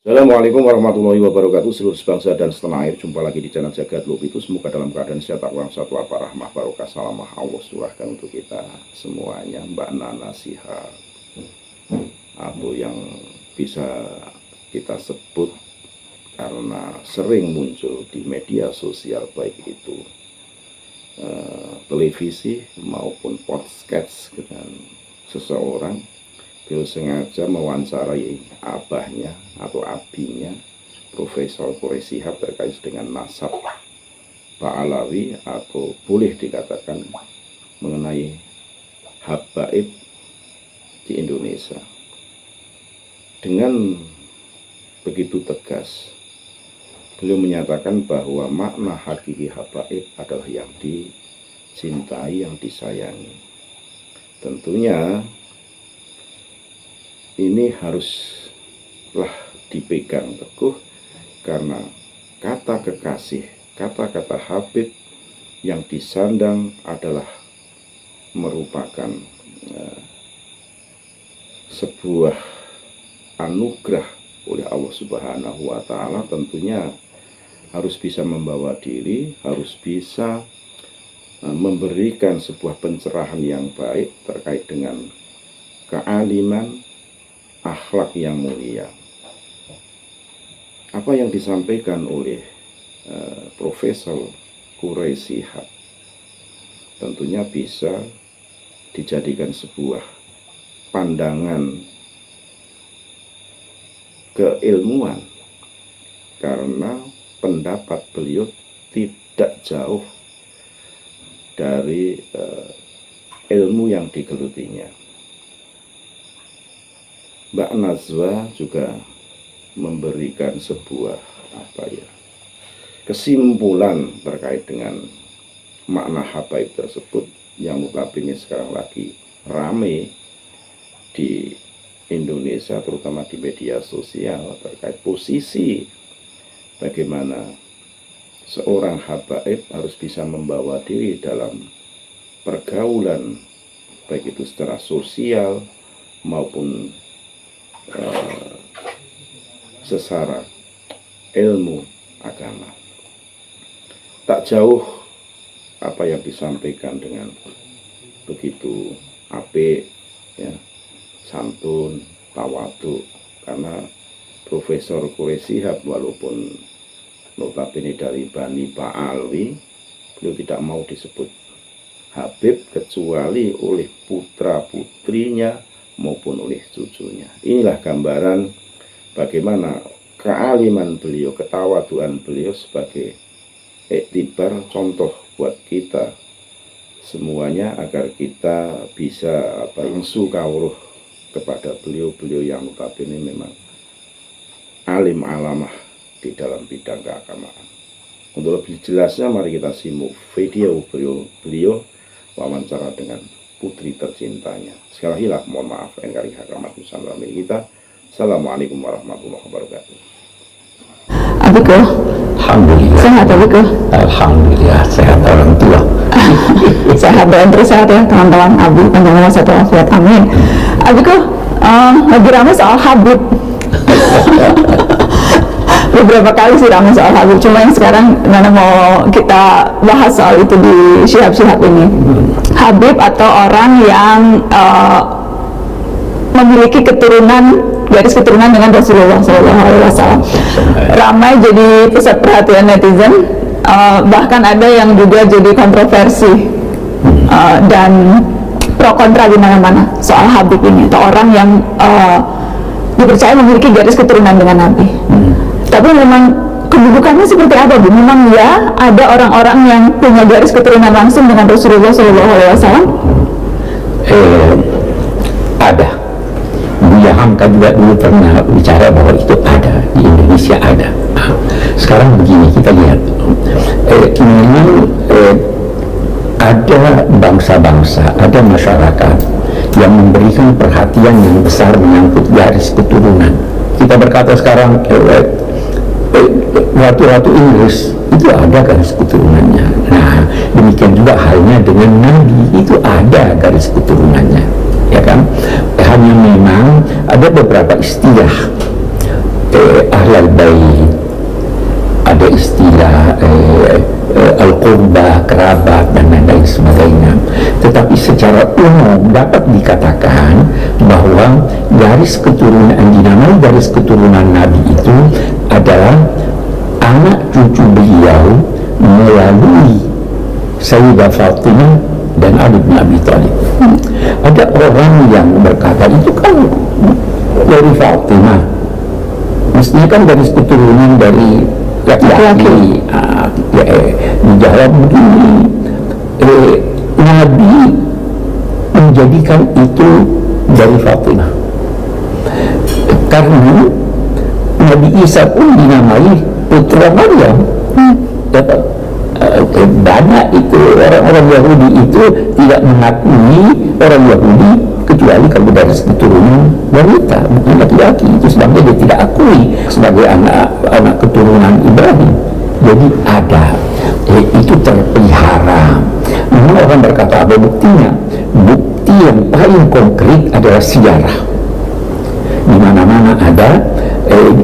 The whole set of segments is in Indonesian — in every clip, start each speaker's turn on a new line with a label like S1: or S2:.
S1: Assalamualaikum warahmatullahi wabarakatuh. Seluruh bangsa dan setanah air, jumpa lagi di channel Jagat Loop itu. Semoga dalam keadaan sehat, takwa, satu apa rahmah barokah salamah Allah surahkan untuk kita semuanya. Mbak Nana Sihab, atau yang bisa kita sebut karena sering muncul di media sosial, baik itu televisi maupun podcast dengan seseorang. Beliau sengaja mewawancarai abahnya atau abinya, Profesor Quraisy Shihab, terkait dengan nasab Pak Alawi, atau boleh dikatakan mengenai habaib di Indonesia. Dengan begitu tegas, beliau menyatakan bahwa makna hakiki habaib adalah yang dicintai, yang disayangi. Tentunya ini haruslah dipegang teguh, karena kata kekasih, kata-kata Habib yang disandang adalah merupakan sebuah anugerah oleh Allah Subhanahu wa Ta'ala. Tentunya harus bisa membawa diri, harus bisa memberikan sebuah pencerahan yang baik terkait dengan kealiman, akhlak yang mulia. Apa yang disampaikan oleh Profesor Quraisy Shihab tentunya bisa dijadikan sebuah pandangan keilmuan, karena pendapat beliau tidak jauh dari ilmu yang digelutinya. Mbak Nazwa juga memberikan sebuah kesimpulan terkait dengan makna habaib tersebut, yang notabene sekarang lagi rame di Indonesia, terutama di media sosial, terkait posisi bagaimana seorang habaib harus bisa membawa diri dalam pergaulan, baik itu secara sosial maupun sesara ilmu agama. Tak jauh apa yang disampaikan dengan begitu apik, ya, santun, tawadhu, karena Profesor Quraisy Shihab walaupun notabene dari Bani Pak Alwi, beliau tidak mau disebut Habib kecuali oleh putra putrinya maupun oleh cucunya. Inilah gambaran bagaimana kealiman beliau, ketawaduan beliau sebagai iktibar, contoh buat kita semuanya, agar kita bisa insu kawruh kepada beliau yang notabene memang alim alamah di dalam bidang keagamaan. Untuk lebih jelasnya, mari kita simak video beliau wawancara dengan putri tercintanya. Sekali lagi mohon maaf NKRI Hakamat Nusantara milik kita. Assalamualaikum warahmatullahi wabarakatuh.
S2: Abiku,
S3: Alhamdulillah.
S2: sehat Abiku?
S3: Alhamdulillah, sehat orang tua.
S2: Sehat dan terus sehat ya teman-teman. Abi panjang umur satu afiat, amin. Abiku, lagi ramai soal Habib. Beberapa kali sih ramai soal Habib, cuma yang sekarang Nana mau kita bahas soal itu di Shihab ini. Habib atau orang yang memiliki garis keturunan dengan Rasulullah SAW. Ramai jadi pusat perhatian netizen, bahkan ada yang juga jadi kontroversi dan pro kontra di mana-mana soal Habib ini, atau orang yang dipercaya memiliki garis keturunan dengan Nabi. Tapi memang kedudukannya seperti apa, Bu? Memang ya ada orang-orang yang punya garis keturunan langsung dengan Rasulullah SAW?
S3: Ada. Buya Hamka juga dulu pernah bicara bahwa itu ada, di Indonesia ada. Sekarang begini, kita lihat. Memang ada bangsa-bangsa, ada masyarakat yang memberikan perhatian yang besar menyangkut garis keturunan. Kita berkata sekarang ratu-ratu Inggris itu ada garis keturunannya. Nah, demikian juga halnya dengan Nabi, itu ada garis keturunannya, ya kan? Hanya memang ada beberapa istilah ahlal bait, ada istilah al-qurba, kerabat dan lain sebagainya. Tetapi secara umum dapat dikatakan bahwa garis keturunan, dinamai garis keturunan Nabi itu adalah anak cucu beliau melalui Sayyidah Fatimah dan Ali bin Abi Thalib. Ada orang yang berkata itu kan dari Fatimah, mestinya kan garis keturunan dari laki-laki. Dijawab begini, Nabi menjadikan itu dari Fatimah karena Nabi Isa pun dinamai putra Maryam. Banyak itu orang-orang Yahudi itu tidak mengakui orang Yahudi kecuali kalau dari keturunan wanita, bukan laki-laki. Itu sebabnya dia tidak akui sebagai anak keturunan Ibrahim. Jadi ada, itu terpelihara. Memang orang berkata apa buktinya? Bukti yang paling konkret adalah sejarah. Di mana-mana ada.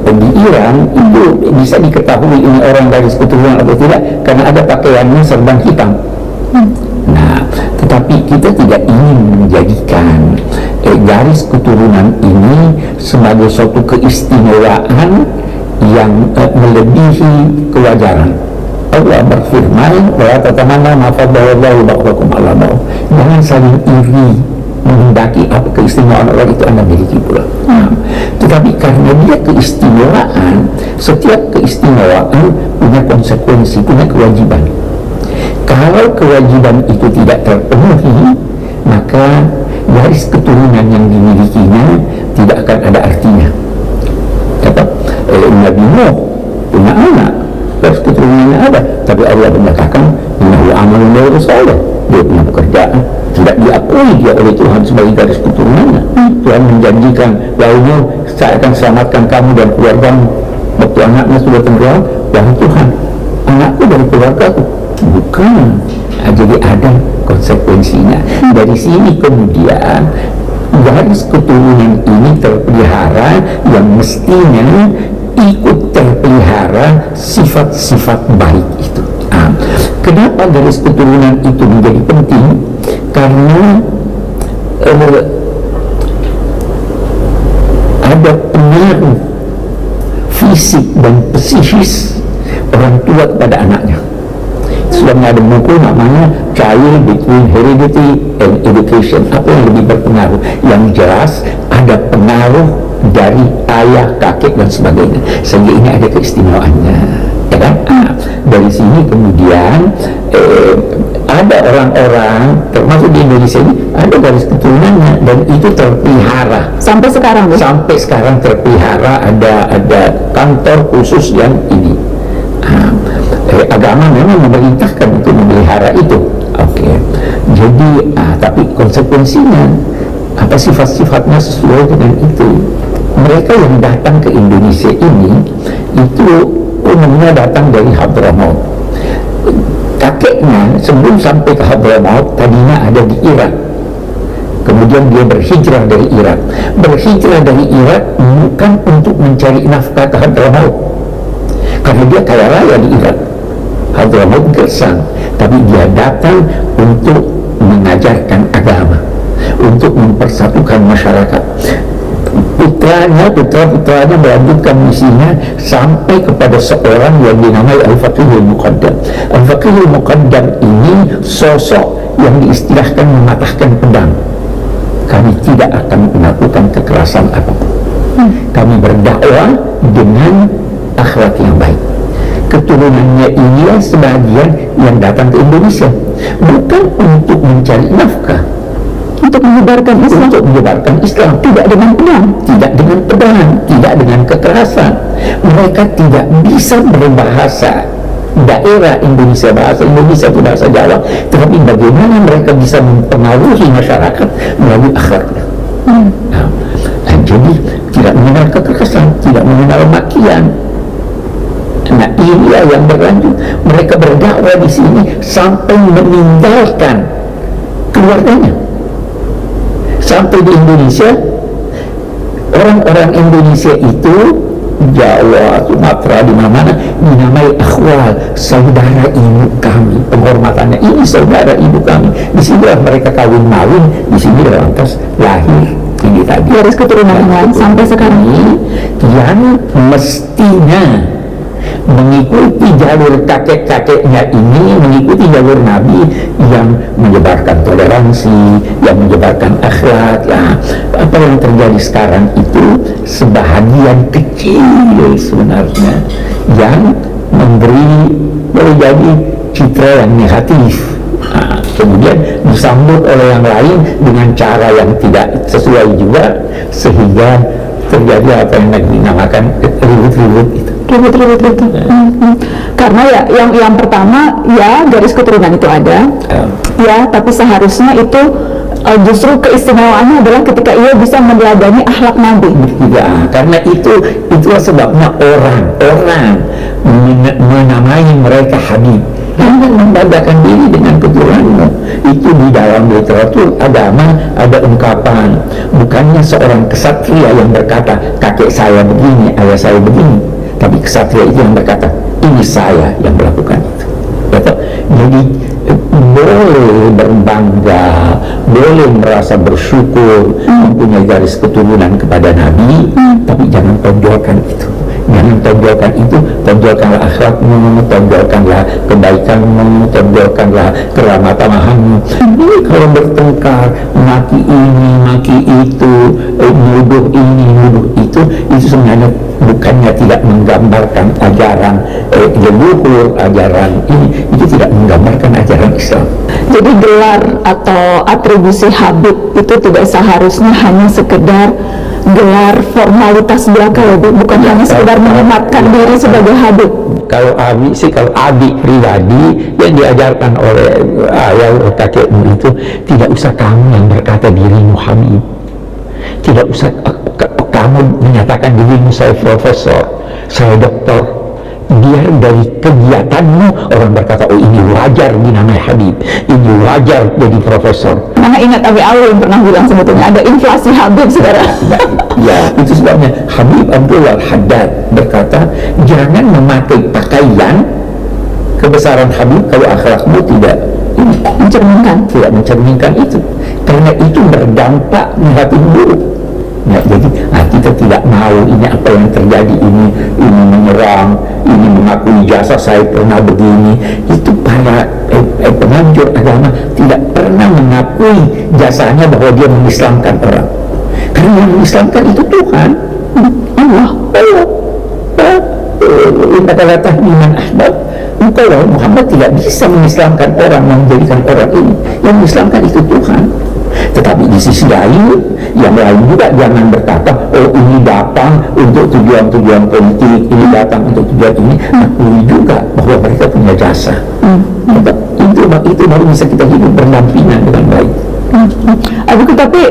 S3: Di Iran itu bisa diketahui ini orang garis keturunan atau tidak karena ada pakaiannya serban hitam. Nah, tetapi kita tidak ingin menjadikan garis keturunan ini sebagai suatu keistimewaan yang melebihi kewajaran. Allah berfirman, "Wa tatamanna ma faddala ba'dakum 'ala ba'd." Jangan saling iri menghendaki apa keistimewaan orang itu Anda miliki pula. Tetapi karena dia keistimewaan, setiap keistimewaan punya konsekuensi, punya kewajiban. Kalau kewajiban itu tidak terpenuhi, maka garis keturunan yang dimilikinya tidak akan ada artinya. Kata Nabi Nuh punya anak, garis keturunannya ada, tapi Allah menyatakan innahu amalun ghairu salih. Dia punya pekerjaan tidak diakui dia oleh Tuhan sebagai garis keturunannya. Tuhan menjanjikan, lalu saya akan selamatkan kamu dan keluargamu. Waktu anaknya sudah tenggelam, wahai Tuhan, anakku dari keluargaku. Bukan. Nah, jadi ada konsekuensinya. Dari sini kemudian garis keturunan ini terpelihara yang mestinya ikut terpelihara sifat-sifat baik itu. Kenapa garis keturunan itu menjadi penting? Karena ada pengaruh fisik dan psikis orang tua kepada anaknya. Sudah ada buku namanya Child Between Heredity and Education. Apa yang lebih berpengaruh? Yang jelas ada pengaruh dari ayah, kakek dan sebagainya. Sehingga ini ada keistimewaannya, ya kan? Dari sini kemudian ada orang-orang termasuk di Indonesia ini ada garis keturunannya dan itu terpelihara
S2: sampai sekarang.
S3: Sampai sekarang terpelihara, ada kantor khusus yang ini. Agama memang memerintahkan untuk memelihara itu. Oke. Jadi tapi konsekuensinya apa, sifat-sifatnya sesuai dengan itu. Mereka yang datang ke Indonesia ini itu umumnya datang dari Hadramaut. Kakeknya sebelum sampai ke Hadramaut tadinya ada di Irak. Kemudian dia berhijrah dari Irak. Berhijrah dari Irak bukan untuk mencari nafkah ke Hadramaut, karena dia kaya raya di Irak. Hadramaut gersang, tapi dia datang untuk mengajarkan agama, untuk mempersatukan masyarakat. Putra-putranya melanjutkan misinya sampai kepada seorang yang dinamai Al-Faqihul Muqaddam. Al-Faqihul Muqaddam ini sosok yang diistilahkan mematahkan pedang. Kami tidak akan melakukan kekerasan apapun. Kami berdakwah dengan akhlak yang baik. Keturunannya inilah sebagian yang datang ke Indonesia bukan untuk mencari nafkah,
S2: Untuk menyebarkan Islam.
S3: untuk menyebarkan Islam, tidak dengan pedang, tidak dengan kekerasan. Mereka tidak bisa berbahasa daerah Indonesia, bahasa Indonesia itu bahasa Jawa, tetapi bagaimana mereka bisa mempengaruhi masyarakat melalui akhlaknya. Jadi tidak mengenal kekerasan, tidak mengenal makian. Nah, inilah yang berlanjut. Mereka berdakwah di sini sampai meninggalkan keluarganya. Sampai di Indonesia, orang-orang Indonesia itu Jawa, Sumatera, di mana-mana dinamai akhwal, saudara ibu kami, penghormatannya ini saudara ibu kami. Di sinilah mereka kawin-mawin, di sini lantas lahir ini tadi
S2: Garis keturunan yang sampai sekarang
S3: yang mestinya mengikuti jalur kakek-kakeknya ini, mengikuti jalur Nabi yang menyebarkan toleransi, yang menyebarkan akhlak. Ya, apa yang terjadi sekarang itu sebahagian kecil sebenarnya yang memberi, boleh jadi citra yang negatif. Nah, kemudian disambut oleh yang lain dengan cara yang tidak sesuai juga, sehingga terjadi apa yang dinamakan ribut-ribut itu.
S2: Ribut. Karena ya yang pertama ya garis keturunan itu ada, ya tapi seharusnya itu justru keistimewaannya adalah ketika ia bisa meneladani akhlak Nabi.
S3: Ya, karena itulah sebabnya orang menamai mereka Habib. Jangan membanggakan diri dengan keturunanmu. Itu di dalam literatur agama ada ungkapan, bukannya seorang kesatria yang berkata kakek saya begini, ayah saya begini, tapi kesatria itu yang berkata ini saya yang melakukan itu. Jadi boleh berbangga, boleh merasa bersyukur mempunyai garis keturunan kepada Nabi, tapi jangan tonjolkan itu. Jangan tonjolkan itu, tonjolkanlah akhlakmu, tonjolkanlah kebaikanmu, tonjolkanlah keramah-tamahanmu. Ini kalau bertengkar, maki ini, maki itu, nuduh ini, nuduh itu sebenarnya bukannya tidak menggambarkan ajaran leluhur, ajaran ini, itu tidak menggambarkan ajaran Islam.
S2: Jadi gelar atau atribusi Habib itu tidak seharusnya hanya sekedar gelar formalitas belaka ya Bu, bukan hanya sekedar menyematkan diri sebagai Habib.
S3: Kalau Abi pribadi yang diajarkan oleh ayah atau kakekmu itu, tidak usah kamu yang berkata dirimu Habib, tidak usah kamu menyatakan dirimu saya profesor, saya doktor. Biar dari kegiatanmu orang berkata, oh ini wajar dinamai Habib, ini wajar jadi profesor.
S2: Karena ingat Abi Alwi yang pernah bilang sebetulnya ada inflasi Habib sekarang.
S3: Ya, itu sebabnya Habib Abdullah Haddad berkata, jangan memakai pakaian kebesaran Habib kalau akhlakmu tidak mencerminkan itu, karena itu berdampak negatif buruk. Ya, jadi kita tidak mau ini apa yang terjadi, ini menyerang, ini mengakui jasa saya pernah begini. Itu para penganjur agama tidak pernah mengakui jasanya bahwa dia mengislamkan orang, karena yang mengislamkan itu Tuhan, Allah. Kata-kata iman ahbab, engkau Muhammad tidak bisa mengislamkan orang, menjadikan orang ini. Yang mengislamkan itu Tuhan. Tetapi di sisi lain, yang lain juga jangan berkata, oh ini datang untuk tujuan-tujuan politik, ini datang untuk tujuan ini. Akui juga bahwa mereka punya jasa. Itu baru bisa kita hidup berdampingan dengan baik.
S2: Tapi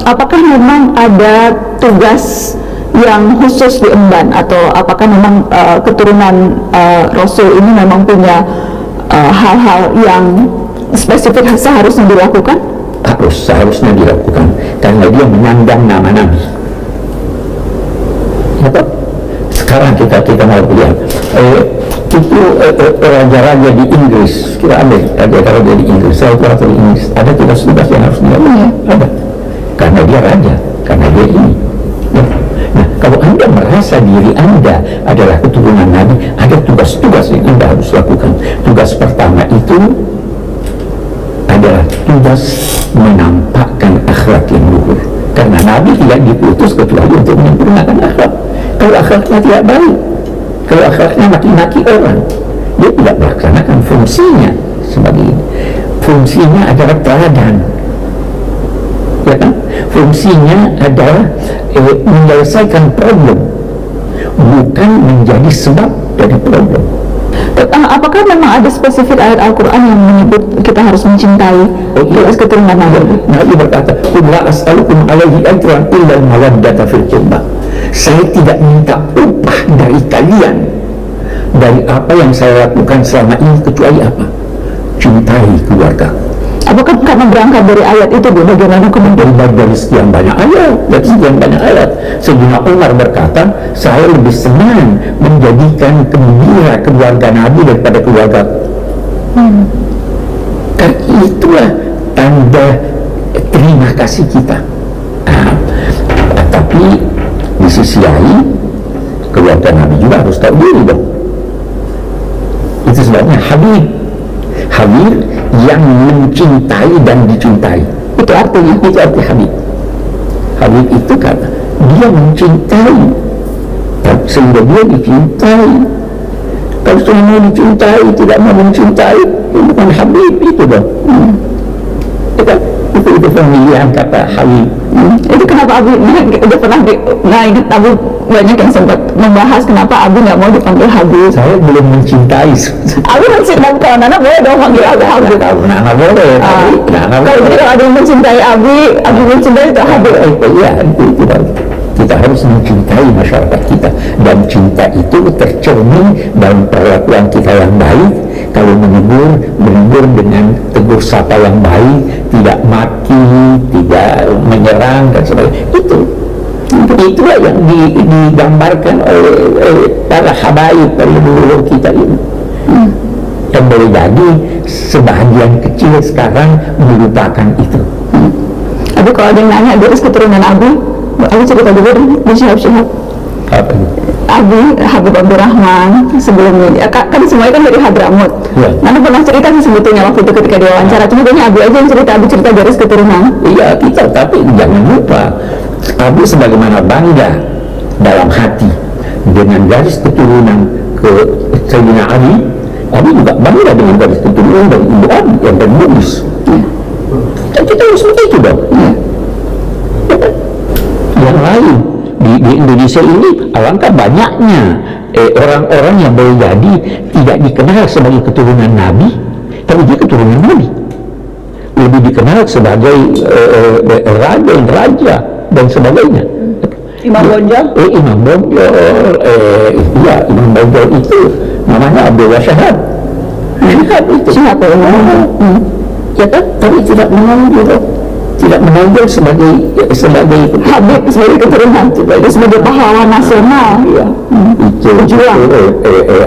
S2: apakah memang ada tugas yang khusus diemban, atau apakah memang keturunan Rasul ini memang punya hal-hal yang spesifik seharusnya dilakukan?
S3: Seharusnya dilakukan karena dia menyandang nama Nabi. Sekarang kita mau lihat itu raja-raja di Inggris, kita ambil raja-raja di Inggris, raja di Inggris, ada tugas-tugas yang harus dilakukan. Ada, karena dia raja, karena dia ini. Nah, kalau Anda merasa diri Anda adalah keturunan Nabi, ada tugas-tugas yang Anda harus lakukan. Tugas pertama itu adalah tugas menampakkan akhlak yang luhur, karena Nabi tidak diputus kecuali untuk menyempurnakan akhlak. Kalau akhlaknya tidak baik, kalau akhlaknya maki-maki orang, dia tidak melaksanakan fungsinya sebagai ini. Fungsinya adalah teladan, ya kan? Fungsinya adalah menyelesaikan problem, bukan menjadi sebab dari problem.
S2: Apakah memang ada spesifik ayat Al-Quran yang menyebut kita harus mencintai keturunan Nabi?
S3: Nabi berkata, "Qul la as'alukum alaihi ajran illa al-mawaddata fil qurbah." Saya tidak minta upah dari kalian dari apa yang saya lakukan selama ini, kecuali apa? Cintai keluarga.
S2: Apakah karena berangkat dari ayat itu, Bu? Bagaimana kemudian?
S3: Dari sekian banyak ayat, Sayyidina Umar berkata, saya lebih senang menjadikan gembira keluarga Nabi daripada keluarga. Kan itulah tanda terima kasih kita. Tapi di sisi lain, keluarga Nabi juga harus tahu diri dong. Itu sebabnya Habib yang mencintai dan dicintai.
S2: Itu artinya?
S3: Itu arti Habib. Habib itu karena dia mencintai, sehingga dia dicintai. Kalau cuma mau dicintai, tidak mau mencintai, itu bukan Habib itu dong. Itu pemilihan kata Habib.
S2: Itu kenapa Abi udah pernah ingat Abi banyak yang sempat membahas kenapa Abi nggak mau dipanggil Habib.
S3: Saya belum mencintai.
S2: Abi mencintai, kalau Nana boleh dong panggil Abi Habib.
S3: Nana boleh.
S2: Kalau ada yang mencintai Abi mencintai itu Habib.
S3: Iya, itu kita harus mencintai masyarakat kita, dan cinta itu tercermin dalam perlakuan kita yang baik. Kalau menegur dengan tegur sapa yang baik, tidak maki, tidak menyerang dan sebagainya. Itulah yang digambarkan oleh para habaib, para leluhur kita ini. Dan boleh jadi sebahagian kecil sekarang melupakan itu.
S2: Tapi kalau ada yang nanya garis keturunan Abi cerita dulu dong, di Syihab.
S3: Apa itu?
S2: Abi, Habib Abdurrahman sebelumnya, kan semuanya kan dari Hadramut.
S3: Ya.
S2: Nana pernah cerita sih sebetulnya waktu itu ketika diwawancara, cuma kayaknya Abi aja yang cerita, Abi cerita garis keturunan.
S3: Iya, kita, tapi jangan lupa, Abi sebagaimana bangga dalam hati dengan garis keturunan ke Sayyidina Ali, Abi juga bangga dengan garis keturunan dari Ibu Abi yang dari Bugis. Dan kita harus begitu dong. Yang lain di Indonesia ini alangkah banyaknya orang-orang yang boleh jadi tidak dikenal sebagai keturunan Nabi, tapi dia keturunan Nabi. Lebih dikenal sebagai raja dan sebagainya.
S2: Imam Bonjol?
S3: Imam Bonjol, iya, Imam Bonjol itu namanya Abdullah Syahab.
S2: Syahab
S3: Ya kan, tapi tidak menonjol sebagai
S2: Habib, sebagai keturunan, sebagai pahlawan nasional.
S3: Iya. Itu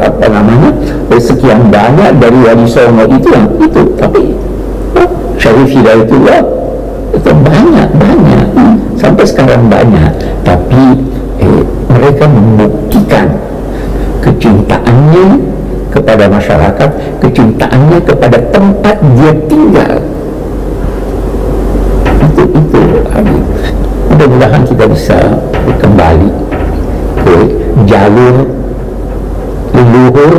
S3: apa namanya, sekian banyak dari Wali Songo itu yang itu, tapi Syarif Hidayatullah itu banyak sampai sekarang banyak, tapi mereka membuktikan kecintaannya kepada masyarakat, kecintaannya kepada tempat dia tinggal. Itu mudah-mudahan kita bisa kembali ke jalur leluhur,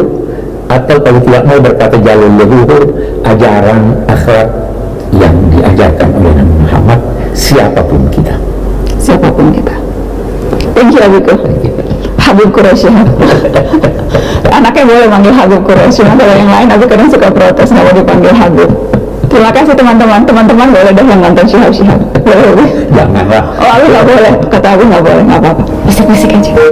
S3: atau kalau tidak mau berkata jalur leluhur, ajaran akhlak yang diajarkan oleh Nabi Muhammad, siapapun kita.
S2: Thank you Abiku. Habib Quraisy. Anaknya boleh manggil Habib Quraisy, kalau yang lain Abi kadang suka protes nggak mau dipanggil Habib. Terima kasih teman-teman boleh deh yang nonton Syihab. Boleh.
S3: Janganlah.
S2: Oh, Abi nggak boleh, kata Abi nggak boleh, nggak apa-apa. Bisik-bisik aja.